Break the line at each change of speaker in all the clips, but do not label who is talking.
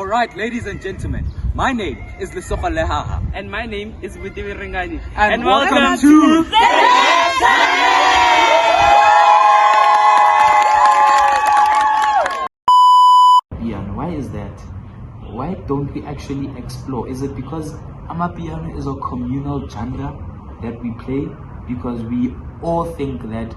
Alright, ladies and gentlemen, my name is Lesokha Lehaha.
And my name is Vutivi Ringani.
And welcome to
Piano. Why is that? Why don't we actually explore? Is it because Amapiano is a communal genre that we play because we all think that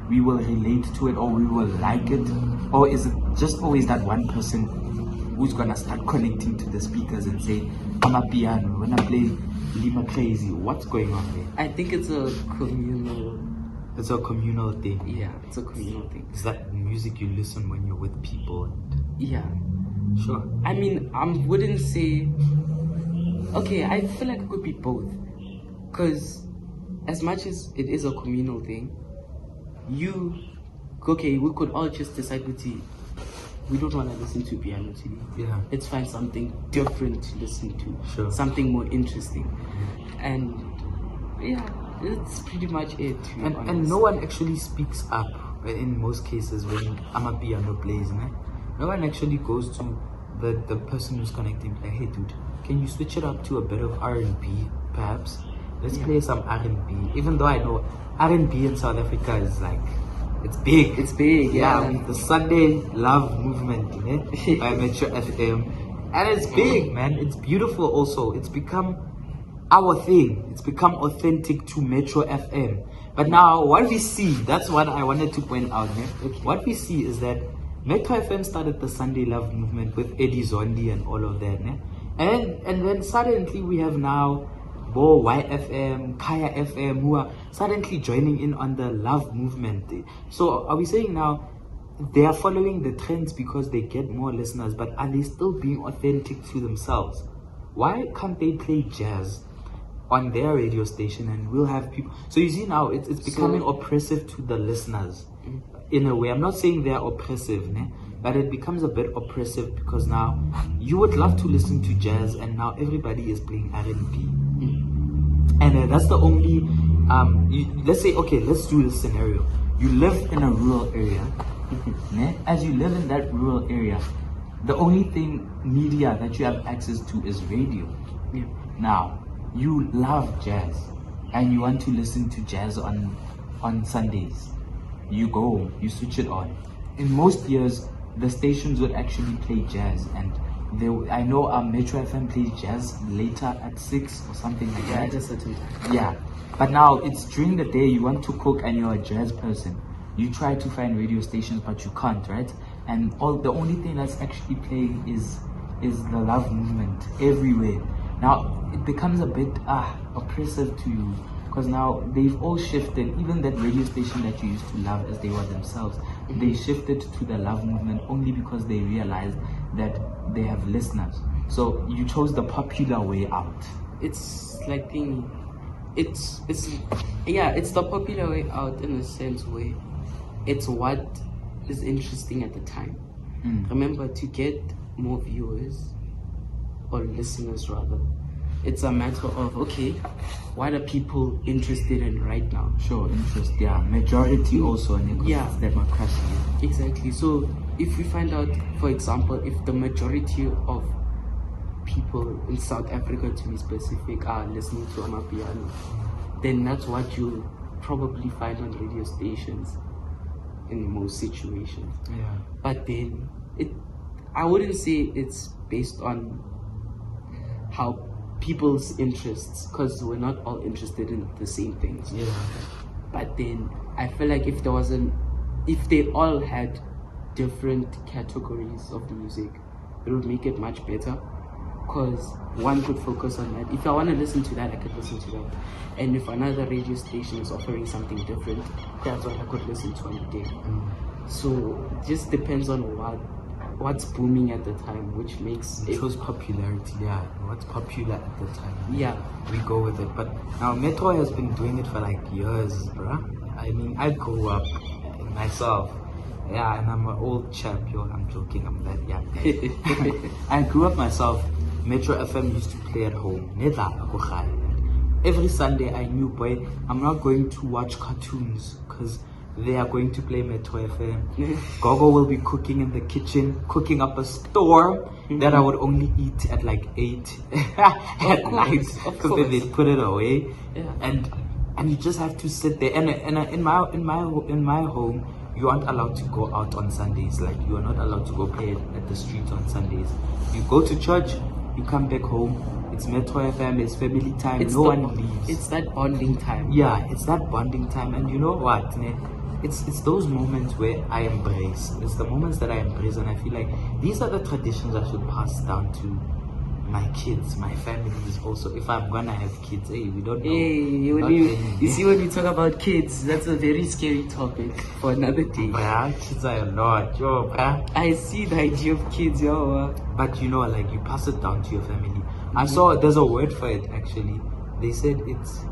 we will relate to it or we will like it? Or is it just always that one person who's gonna start connecting to the speakers and say, Amapiano, when I play Lima Crazy, what's going on there?
I think it's a communal.
It's a communal thing.
Yeah, it's a communal thing.
Is that music you listen when you're with people?
Yeah.
Sure.
I mean, I wouldn't say. Okay, I feel like it could be both. Because as much as it is a communal thing, we could all just decide we don't want to listen to piano today.
Yeah.
Let's find something different to listen to.
Sure.
Something more interesting. And yeah, that's pretty much it. To be
And
honest.
no one actually speaks up in most cases when Amapiano plays, né? No one actually goes to the person who's connecting, like, hey dude, can you switch it up to a bit of R&B perhaps? Let's play some R&B. Even though I know R&B in South Africa is like, it's big.
It's big, yeah.
The Sunday Love Movement, né? By Metro FM. And it's big, man. It's beautiful also. It's become our thing. It's become authentic to Metro FM. But now what we see, that's what I wanted to point out, né? What we see is that Metro FM started the Sunday Love Movement with Eddie Zondi and all of that, né? And then suddenly we have now Bo YFM, Kaya FM, who are suddenly joining in on the love movement. So are we saying now they are following the trends because they get more listeners, but are they still being authentic to themselves? Why can't they play jazz on their radio station and we'll have people? So you see now it's becoming oppressive to the listeners in a way. I'm not saying they're oppressive, né? But it becomes a bit oppressive because now you would love to listen to jazz and now everybody is playing R&B. And that's the only, let's say, okay, let's do this scenario. You live in a rural area. né? As you live in that rural area, the only thing media that you have access to is radio.
Yeah.
Now, you love jazz and you want to listen to jazz on Sundays. You go, you switch it on. In most years, the stations would actually play jazz, and I know Metro FM plays jazz later at 6 or something like that.
At a certain time.
Yeah, but now it's during the day. You want to cook and you're a jazz person. You try to find radio stations, but you can't, right? And the only thing that's actually playing is the love movement everywhere. Now it becomes a bit oppressive to you because now they've all shifted. Even that radio station that you used to love as they were themselves, they shifted to the love movement only because they realized that they have listeners. So you chose the popular way out.
It's like it's the popular way out in a sense where it's what is interesting at the time. Remember, to get more viewers or listeners rather, it's a matter of, okay, what are people interested in right now?
Sure, interest, yeah. Majority also, and
Yeah.
democracy.
Exactly. So if we find out, for example, if the majority of people in South Africa, to be specific, are listening to Amapiano, then that's what you'll probably find on radio stations in most situations.
Yeah.
But then I wouldn't say it's based on how people's interests, because we're not all interested in the same things.
Yeah.
But then I feel like if they all had different categories of music, it would make it much better, because one could focus on that. If I want to listen to that, I could listen to that. And if another radio station is offering something different, that's what I could listen to on the day. So it just depends on what's booming at the time, which makes
It shows popularity, yeah. What's popular at the time.
Yeah.
We go with it. But now Metro has been doing it for like years, bruh. I mean, I grew up myself. Yeah, and I'm an old chap, yo. I'm joking, I'm that young. I grew up myself. Metro FM used to play at home. Every Sunday I knew, boy, I'm not going to watch cartoons because they are going to play Metro FM. Gogo will be cooking in the kitchen, cooking up a storm that I would only eat at like 8 at night because then they put it away.
Yeah.
And you just have to sit there. And in my home, you aren't allowed to go out on Sundays. Like, you are not allowed to go play at the streets on Sundays. You go to church, you come back home. It's Metro FM, it's family time, no one leaves.
It's that bonding time.
Yeah, it's that bonding time. And you know what, ne? It's those moments where I embrace. It's the moments that I embrace, and I feel like these are the traditions I should pass down to my kids, my families also. If I'm gonna have kids, hey, we don't know.
Hey,
Not
you see, when we talk about kids, that's a very scary topic for another day.
Bruh, kids are a lot, yo, bruh.
I see the idea of kids, yo.
But you know, like, you pass it down to your family. I saw there's a word for it actually. They said it's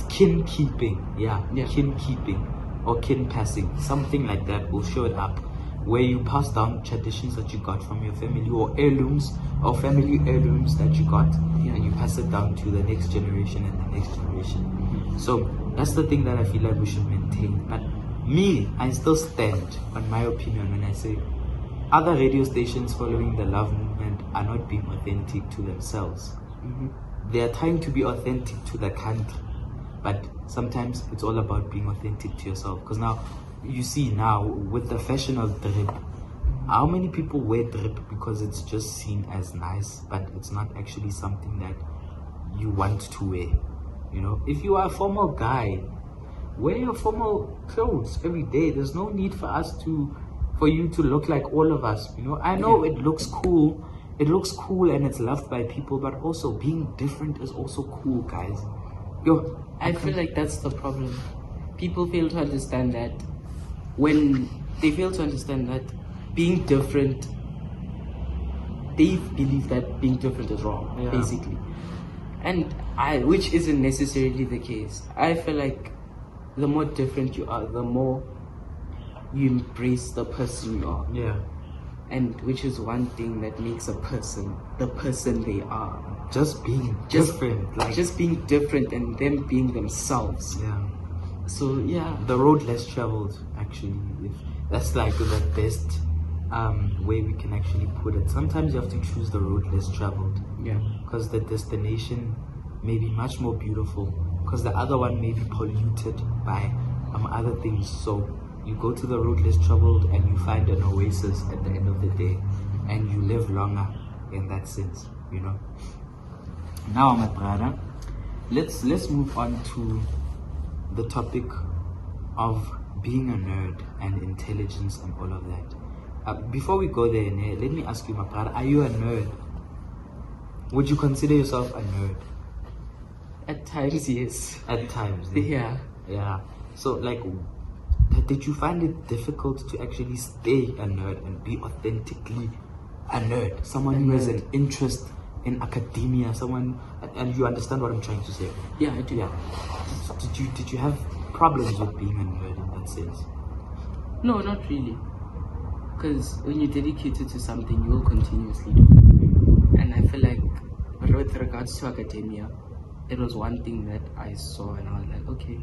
kin keeping. Yeah, kin keeping or kin passing, something like that. Will show it up, where you pass down traditions that you got from your family, or heirlooms, or family heirlooms that you got, and you pass it down to the next generation and the next generation. So that's the thing that I feel like we should maintain. But me, I still stand on my opinion when I say other radio stations following the love movement are not being authentic to themselves. They are trying to be authentic to the country, but sometimes it's all about being authentic to yourself. Because now, you see now, with the fashion of drip, how many people wear drip because it's just seen as nice, but it's not actually something that you want to wear. You know, if you are a formal guy, wear your formal clothes every day. There's no need for you to look like all of us. You know, I know it looks cool. It looks cool and it's loved by people, but also being different is also cool, guys. Yo,
I feel like that's the problem. People fail to understand that when they fail to understand that being different, they believe that being different is wrong, basically. And which isn't necessarily the case. I feel like the more different you are, the more you embrace the person you are.
Yeah.
And which is one thing that makes a person the person they are.
Just being different. Like,
just being different and them being themselves.
Yeah.
So yeah.
The road less traveled, actually. If that's like the best way we can actually put it. Sometimes you have to choose the road less traveled.
Yeah.
Because the destination may be much more beautiful. Because the other one may be polluted by other things. So you go to the road less traveled and you find an oasis at the end of the day, and you live longer in that sense, you know. Now, my brother, let's move on to the topic of being a nerd and intelligence and all of that. Before we go there, let me ask you, my brother, are you a nerd? Would you consider yourself a nerd?
At times, yes.
At times,
Yeah.
Yeah. So, like, did you find it difficult to actually stay a nerd and be authentically a nerd? Someone who has an interest in academia, and you understand what I'm trying to say?
Yeah, I do.
Yeah. So did you have problems with being a nerd in that sense?
No, not really. Because when you're dedicated to something, you will continuously do. And I feel like with regards to academia, it was one thing that I saw and I was like, okay,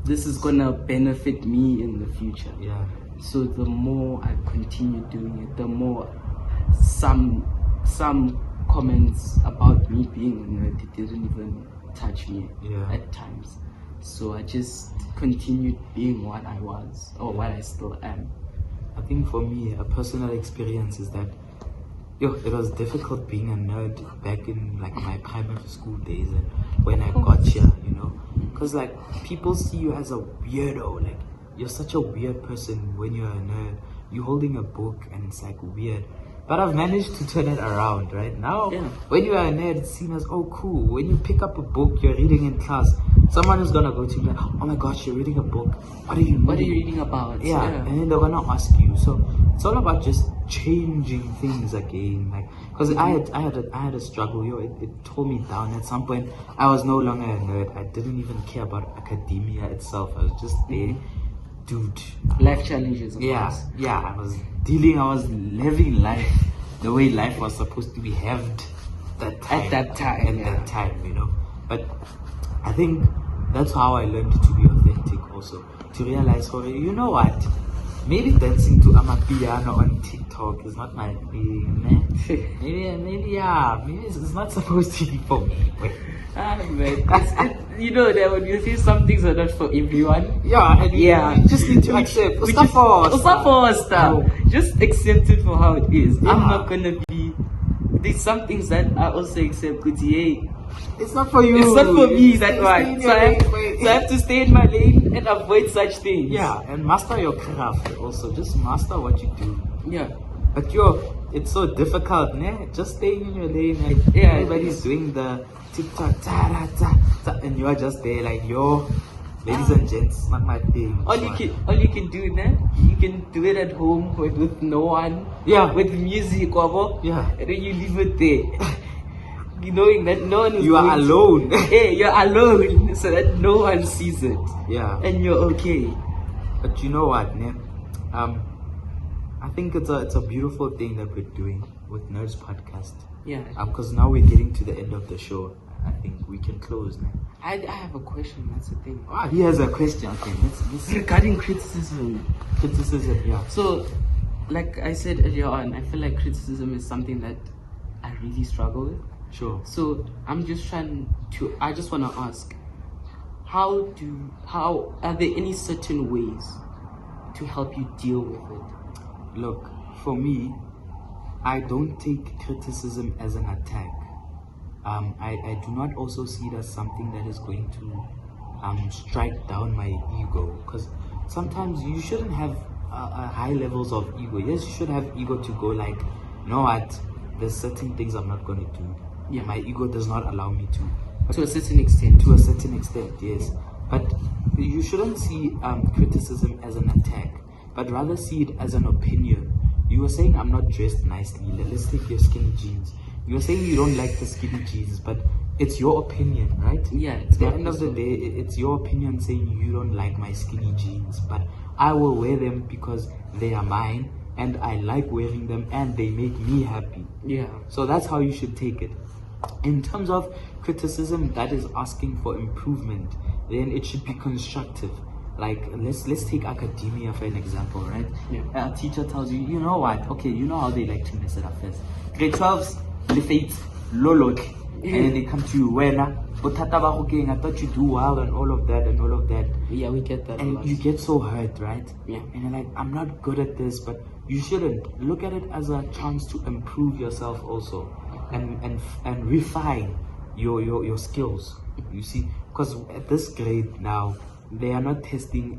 this is gonna benefit me in the future.
Yeah.
So the more I continue doing it, the more some comments about me being a nerd, it didn't even touch me at times. So I just continued being what I was, or what I still am.
I think for me, a personal experience is that it was difficult being a nerd back in like my primary school days and when I got here, you know, because like people see you as a weirdo. Like, you're such a weird person when you're a nerd. You're holding a book and it's like weird. But I've managed to turn it around right now.
Yeah.
When you are a nerd, it's seen as, oh, cool. When you pick up a book you're reading in class, someone is gonna go to you like, oh my gosh, you're reading a book. What are you
reading about?
Yeah, and then they're gonna ask you. So it's all about just changing things again. Like, cause I had a struggle. It tore me down at some point. I was no longer a nerd. I didn't even care about academia itself. I was just there, dude.
Life challenges. Of course.
Yeah. I was living life the way life was supposed to be lived at that time, you know. But I think that's how I learned to be authentic. authentic also. To realize, oh, you know what? Maybe dancing to Amapiano on TikTok is not my thing, man. Maybe it's not supposed to be for me.
Man, you know that when you see some things are not for everyone.
Yeah, and
Yeah.
you just need to accept.
Just accept it for how it is.
Yeah.
I'm not gonna be. There's some things that I also accept. Good, hey,
it's not for you.
it's not for me. That
Stay
one.
in
So
your
I, have,
lane,
so I have to stay in my lane and avoid such things.
Yeah, and master your craft also. Just master what you do.
Yeah.
But it's so difficult, ne? Just staying in your lane and
Yeah,
everybody's doing the TikTok, and you are just there like, yo, ladies and gents, not my thing.
All you can do then, you can do it at home with no one.
Yeah.
With music, wabo.
Yeah.
And then you leave it there. You knowing that no one is
You are
going to-
alone.
Yeah, you're alone, so that no one sees it.
Yeah.
And you're okay.
But you know what, ne? I think it's a beautiful thing that we're doing with Nerds Podcast.
Yeah.
Because now we're getting to the end of the show. I think we can close now.
I have a question, that's the thing.
Ah, he has a question. Okay, let's
Regarding criticism.
criticism. Yeah.
So, like I said earlier on, I feel like criticism is something that I really struggle with.
Sure.
So I just want to ask, how are there any certain ways to help you deal with it?
Look, for me, I don't take criticism as an attack. I do not also see it as something that is going to strike down my ego, because sometimes you shouldn't have high levels of ego. Yes, you should have ego to go like, you know what, there's certain things I'm not going to do.
Yeah.
My ego does not allow me to.
To a certain extent.
To a certain extent, yes. But you shouldn't see criticism as an attack, but rather see it as an opinion. You were saying I'm not dressed nicely. Let's take your skinny jeans. You were saying you don't like the skinny jeans, but it's your opinion, right?
Yeah.
At the end of the day, it's your opinion saying you don't like my skinny jeans, but I will wear them because they are mine and I like wearing them and they make me happy.
Yeah.
So that's how you should take it. In terms of criticism that is asking for improvement, then it should be constructive. Like let's take academia for an example, right?
Yeah.
A teacher tells you, you know what? Okay, you know how they like to mess it up first. Grade 12s, lefate, lolot, and then they come to you, wena, I thought you do well and all of that and all of that.
Yeah, we get that. a
And
lot.
you get so hurt, right?
Yeah.
And you're like, I'm not good at this, but you shouldn't. Look at it as a chance to improve yourself also, and refine your skills. You see, because at this grade now, they are not testing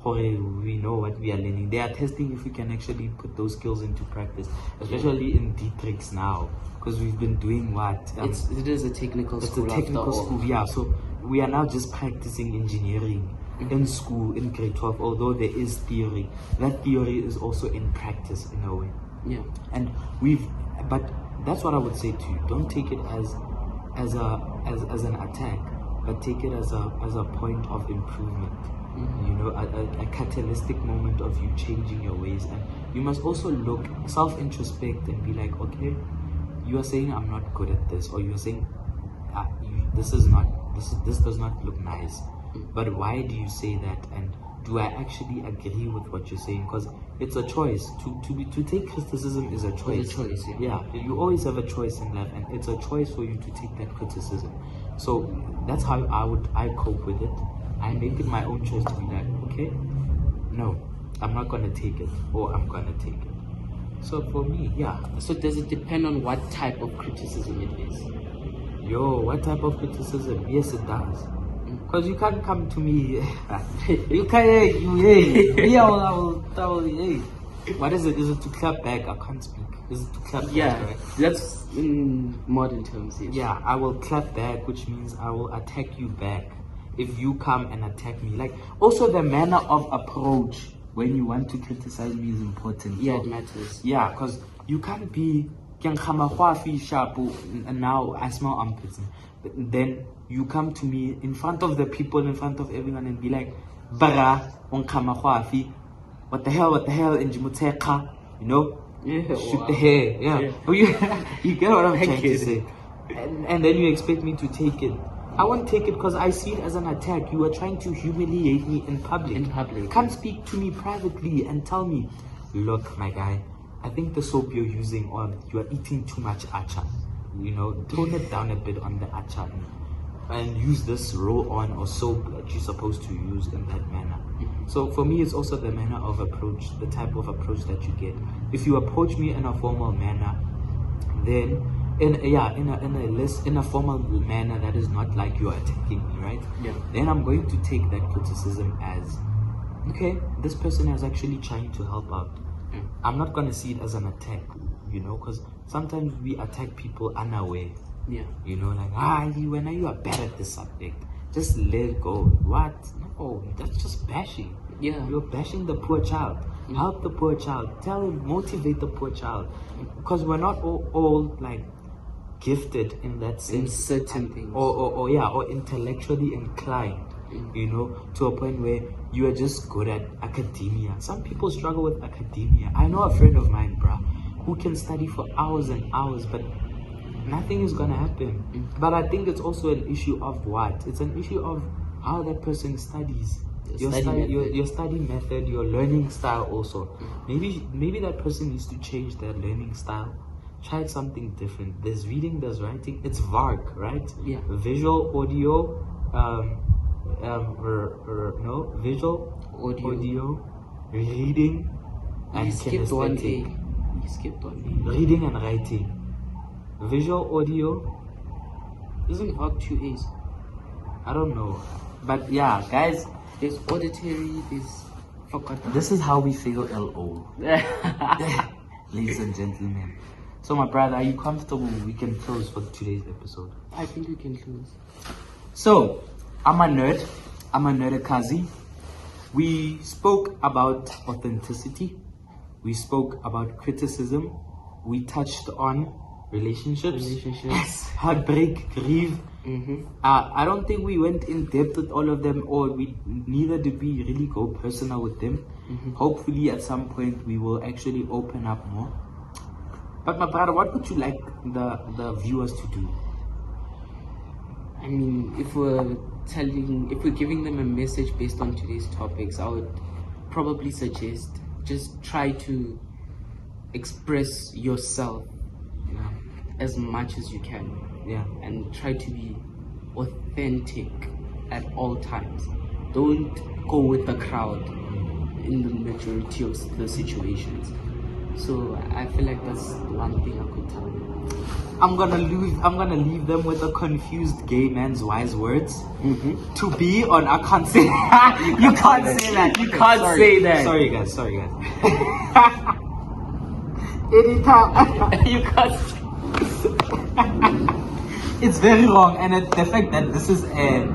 we know what we are learning. They are testing if we can actually put those skills into practice, especially in Dietrich's now, because we've been doing what?
It is a technical
It's
school.
a technical
after all.
school, yeah. So we are now just practicing engineering in school in grade 12. Although there is theory, that theory is also in practice in a way.
Yeah.
And but that's what I would say to you. Don't take it as an attack, but take it as a point of improvement. You know, a catalytic moment of you changing your ways. And you must also look, self-introspect and be like, okay, you are saying I'm not good at this, or you are saying this does not look nice. But why do you say that? And do I actually agree with what you're saying? Because it's a choice. To take criticism is a choice.
It's a choice, yeah.
Yeah, you always have a choice in life, and it's a choice for you to take that criticism. So that's how I cope with it. I make it my own choice to be like, okay, no, I'm not gonna take it, or I'm gonna take it. So for me, yeah.
So does it depend on what type of criticism it is?
Yo, what type of criticism? Yes, it does. Because you can't come to me. You can't. What is it? Is it to clap back? I can't speak. Is it to clap
Yeah,
back? Right?
that's in modern terms. Yes.
Yeah, I will clap back, which means I will attack you back if you come and attack me. Like, also the manner of approach when you want to criticize me is important.
Yeah,
So,
it matters.
yeah, because you can't be sharp and now I smell armpits. But then you come to me in front of the people, in front of everyone, and be like, bara, what the hell, in Jimuteka, you know?
Yeah,
Shoot
wow.
the hair, yeah.
Yeah.
You get what I'm trying to
get it.
say. And then you expect me to take it. I won't take it because I see it as an attack. You are trying to humiliate me in public.
In public.
Come speak to me privately and tell me, look, my guy, I think the soap you're using, or you are eating too much acha. You know, tone it down a bit on the acha and use this roll-on or soap that you're supposed to use in that manner. So for me, it's also the manner of approach, the type of approach that you get. If you approach me in a formal manner, then in a formal manner that is not like you're attacking me, right?
Yeah.
Then I'm going to take that criticism as, okay, this person is actually trying to help out. I'm not gonna see it as an attack, you know, because sometimes we attack people unaware.
Yeah.
You know, like, you are bad at this subject, just let it go. What? No, that's just bashing.
Yeah.
You're bashing the poor child. Help the poor child. Tell him, motivate the poor child. Because we're not all like gifted in that sense.
In certain things.
Or intellectually inclined, you know, to a point where you are just good at academia. Some people struggle with academia. I know a friend of mine, bruh, who can study for hours and hours, but nothing is gonna happen. But I think it's also an issue of what? It's an issue of how that person studies. Your study method, your learning style also. Maybe that person needs to change their learning style. Try something different. There's reading, there's writing. It's VARC, right?
Yeah.
Visual, audio, visual, audio, reading, and
You skipped one A.
kinesthetic.
You skipped one
Reading and writing. Visual, audio.
A. Isn't VARC 2 A's?
I don't know. But yeah, guys,
There's auditory, there's forgot.
this is how we fail LO. Ladies and gentlemen. So my brother, are you comfortable? We can close for today's episode.
I think we can close.
So, I'm a nerd. I'm a nerdakazi. We spoke about authenticity. We spoke about criticism. We touched on relationships. Heartbreak, grief. I don't think we went in depth with all of them, or neither did we really go personal with them. Hopefully at some point we will actually open up more. But my brother, what would you like the viewers to do?
I mean, if we're giving them a message based on today's topics, I would probably suggest just try to express yourself as much as you can.
Yeah.
And try to be authentic at all times. Don't go with the crowd in the majority of the situations. So I feel like that's one thing I could tell you.
I'm gonna leave them with a confused gay man's wise words. To be on, I can't say. You can't say that. You can't say that. Sorry guys. Anytime.
You can't.
It's very wrong, and the fact that this is a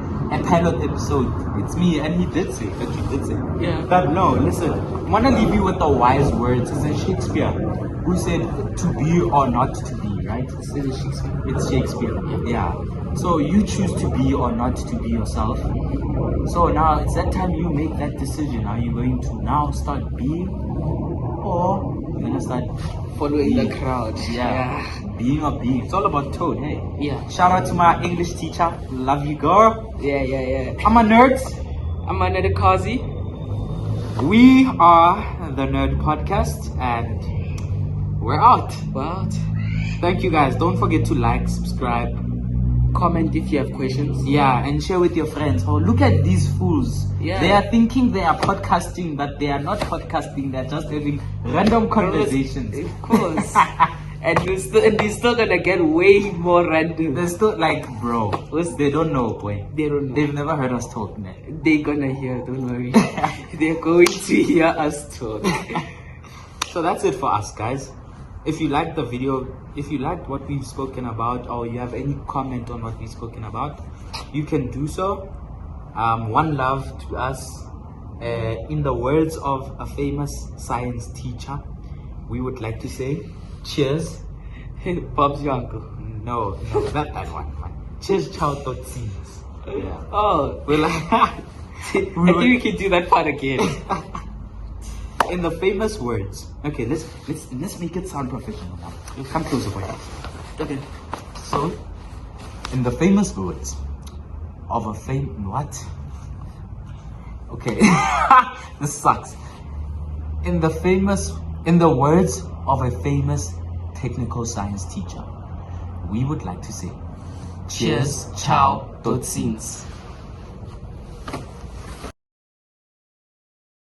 pilot episode, it's me, and he did say that you did say.
Yeah.
But no, listen, I wanna leave you with the wise words. It's a Shakespeare who said to be or not to be, right? It's Shakespeare. Yeah. So you choose to be or not to be yourself. So now it's that time you make that decision. Are you going to now start being, or you're gonna start
Following
being?
the crowd.
Yeah. Being or being. It's all about tone, hey?
Yeah.
Shout out to my English teacher. Love you, girl.
Yeah.
I'm a nerd.
I'm another Kazi.
We are the Nerd Podcast, and we're out.
Well,
Thank you guys. Don't forget to like, subscribe,
comment if you have questions.
yeah, and share with your friends. Oh, look at these fools.
Yeah.
They are thinking they are podcasting, but they are not podcasting. They're just having random conversations.
Of course. And they're still gonna get way more random.
They're still like, bro, they don't know, boy.
They don't know.
They've never heard us talk, man.
They're gonna hear, don't worry. They're going to hear us talk.
So that's it for us, guys. If you liked the video, if you liked what we've spoken about, or you have any comment on what we've spoken about, you can do so. One love to us. In the words of a famous science teacher, we would like to say, cheers.
Bob's your uncle.
No, not that one. Cheers, ciao, totsies. Yeah.
Oh,
We're like,
I think we can do that part again.
in the famous words. Okay, let's make it sound professional now. Come closer, boy.
Okay.
So, in the famous words of a what? Okay, this sucks. In the words of a famous technical science teacher, we would like to say, cheers, ciao, tot ziens.